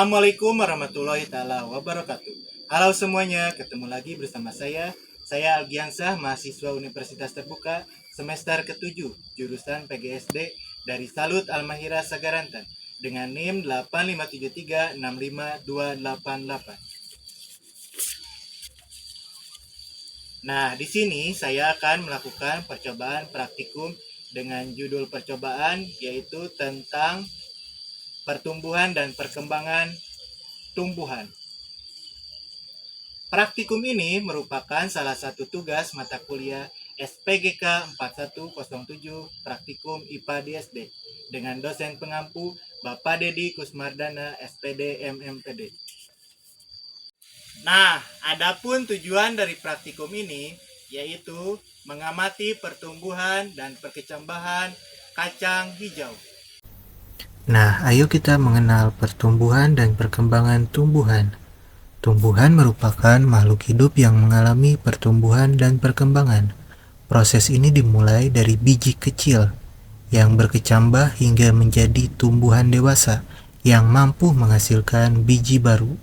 Assalamualaikum warahmatullahi taala wabarakatuh. Halo semuanya, ketemu lagi bersama saya Algiansah, mahasiswa Universitas Terbuka semester ke-7, jurusan PGSD dari Salut Al-Mahira Sagarantan dengan NIM 857365288. Nah, di sini saya akan melakukan percobaan praktikum dengan judul percobaan yaitu tentang pertumbuhan dan perkembangan tumbuhan. Praktikum ini merupakan salah satu tugas mata kuliah SPGK 4107 Praktikum IPA di SD dengan dosen pengampu Bapak Dedi Kusmardana SPD MMPD. Nah, adapun tujuan dari praktikum ini yaitu mengamati pertumbuhan dan perkecambahan kacang hijau. Nah, ayo kita mengenal pertumbuhan dan perkembangan tumbuhan. Tumbuhan merupakan makhluk hidup yang mengalami pertumbuhan dan perkembangan. Proses ini dimulai dari biji kecil yang berkecambah hingga menjadi tumbuhan dewasa yang mampu menghasilkan biji baru.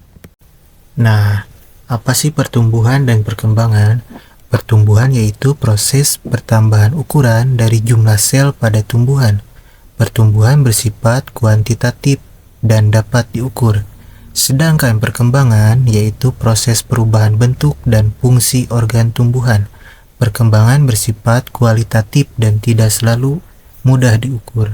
Nah, apa sih pertumbuhan dan perkembangan? Pertumbuhan yaitu proses pertambahan ukuran dari jumlah sel pada tumbuhan. Pertumbuhan bersifat kuantitatif dan dapat diukur. Sedangkan perkembangan yaitu proses perubahan bentuk dan fungsi organ tumbuhan. Perkembangan bersifat kualitatif dan tidak selalu mudah diukur.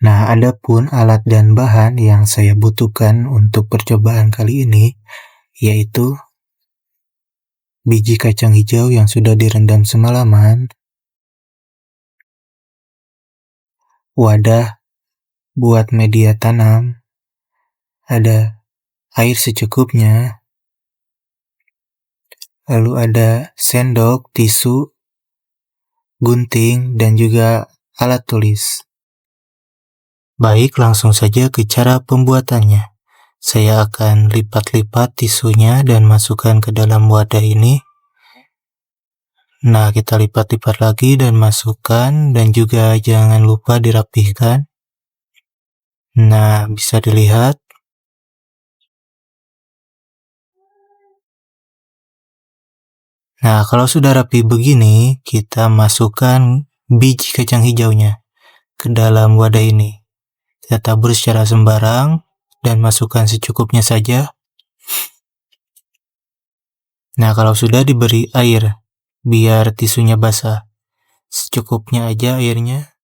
Nah, adapun alat dan bahan yang saya butuhkan untuk percobaan kali ini yaitu biji kacang hijau yang sudah direndam semalaman, wadah buat media tanam, ada air secukupnya, lalu ada sendok, tisu, gunting, dan juga alat tulis. Baik, langsung saja ke cara pembuatannya. Saya akan lipat-lipat tisunya dan masukkan ke dalam wadah ini. Nah, kita lipat-lipat lagi dan masukkan, dan juga jangan lupa dirapihkan. Nah, bisa dilihat. Nah, kalau sudah rapi begini, kita masukkan biji kacang hijaunya ke dalam wadah ini. Kita tabur secara sembarang dan masukkan secukupnya saja. Nah, kalau sudah diberi air, biar tisunya basah, secukupnya aja airnya.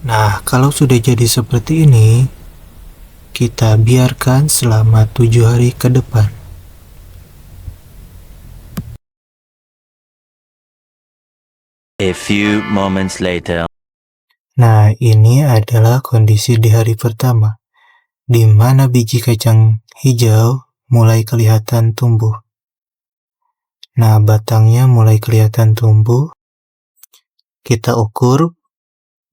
Nah, kalau sudah jadi seperti ini, kita biarkan selama 7 hari ke depan. A few moments later. Nah, ini adalah kondisi di hari pertama, di mana biji kacang hijau mulai kelihatan tumbuh. Nah, batangnya mulai kelihatan tumbuh. Kita ukur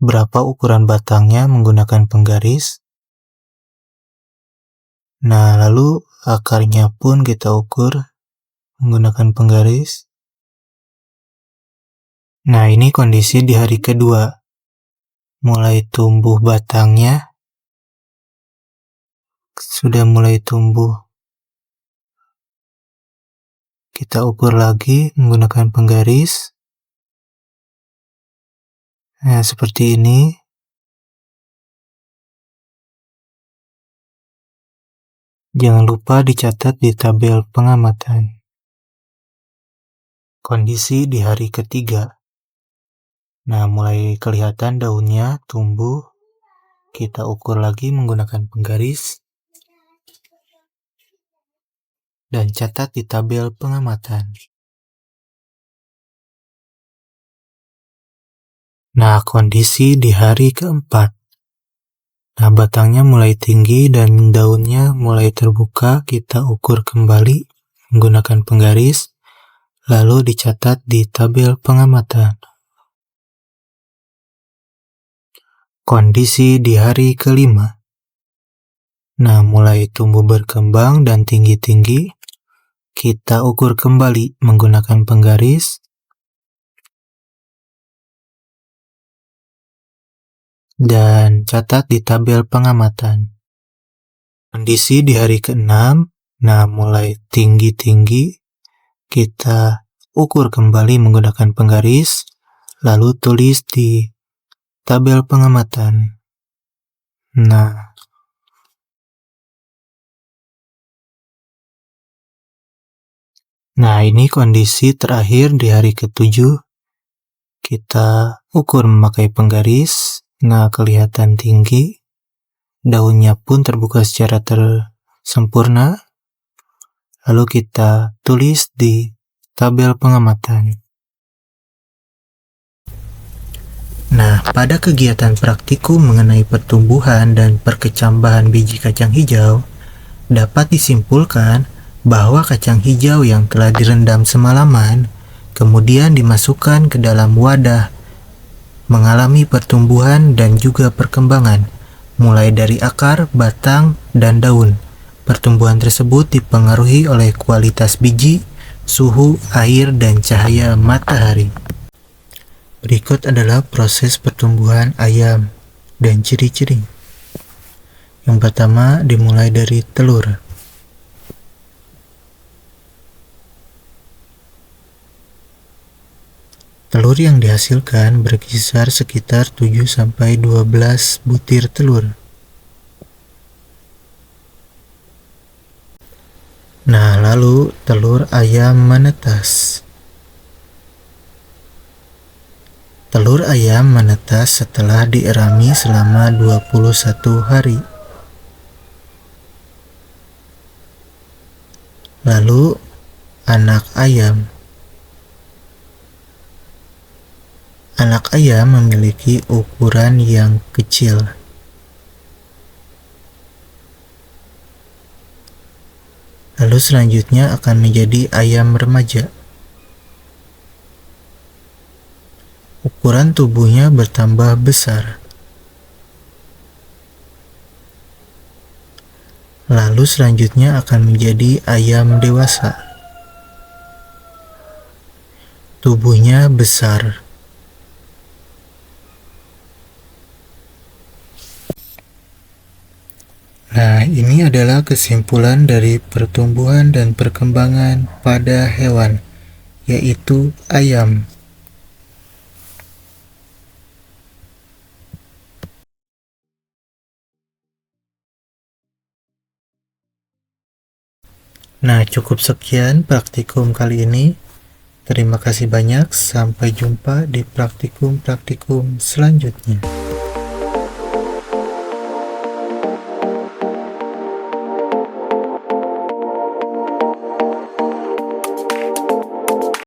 berapa ukuran batangnya menggunakan penggaris. Nah, lalu akarnya pun kita ukur menggunakan penggaris. Nah, ini kondisi di hari kedua. Mulai tumbuh batangnya. Sudah mulai tumbuh. Kita ukur lagi menggunakan penggaris. Nah, seperti ini. Jangan lupa dicatat di tabel pengamatan. Kondisi di hari ketiga. Nah, mulai kelihatan daunnya tumbuh. Kita ukur lagi menggunakan penggaris. Dan catat di tabel pengamatan. Nah, kondisi di hari keempat. Nah, batangnya mulai tinggi dan daunnya mulai terbuka. Kita ukur kembali menggunakan penggaris. Lalu dicatat di tabel pengamatan. Kondisi di hari kelima. Nah, mulai tumbuh berkembang dan tinggi-tinggi. Kita ukur kembali menggunakan penggaris. dan catat di tabel pengamatan. Kondisi di hari ke-6, nah mulai tinggi-tinggi, kita ukur kembali menggunakan penggaris, lalu tulis di tabel pengamatan. Nah, ini kondisi terakhir di hari ke-7. Kita ukur memakai penggaris. Nah, kelihatan tinggi. Daunnya pun terbuka secara sempurna. Lalu kita tulis di tabel pengamatan. Nah, pada kegiatan praktikum mengenai pertumbuhan dan perkecambahan biji kacang hijau, dapat disimpulkan bahwa kacang hijau yang telah direndam semalaman kemudian dimasukkan ke dalam wadah mengalami pertumbuhan dan juga perkembangan, mulai dari akar, batang, dan daun. Pertumbuhan tersebut dipengaruhi oleh kualitas biji, suhu, air, dan cahaya matahari. Berikut adalah proses pertumbuhan ayam dan ciri-ciri. Yang pertama dimulai dari telur. Telur yang dihasilkan berkisar sekitar 7-12 butir telur. Nah, lalu telur ayam menetas. Telur ayam menetas setelah dierami selama 21 hari. Lalu anak ayam. Anak ayam memiliki ukuran yang kecil. Lalu selanjutnya akan menjadi ayam remaja. Ukuran tubuhnya bertambah besar. Lalu selanjutnya akan menjadi ayam dewasa. Tubuhnya besar. Nah, ini adalah kesimpulan dari pertumbuhan dan perkembangan pada hewan, yaitu ayam. Nah, cukup sekian praktikum kali ini. Terima kasih banyak, sampai jumpa di praktikum-praktikum selanjutnya.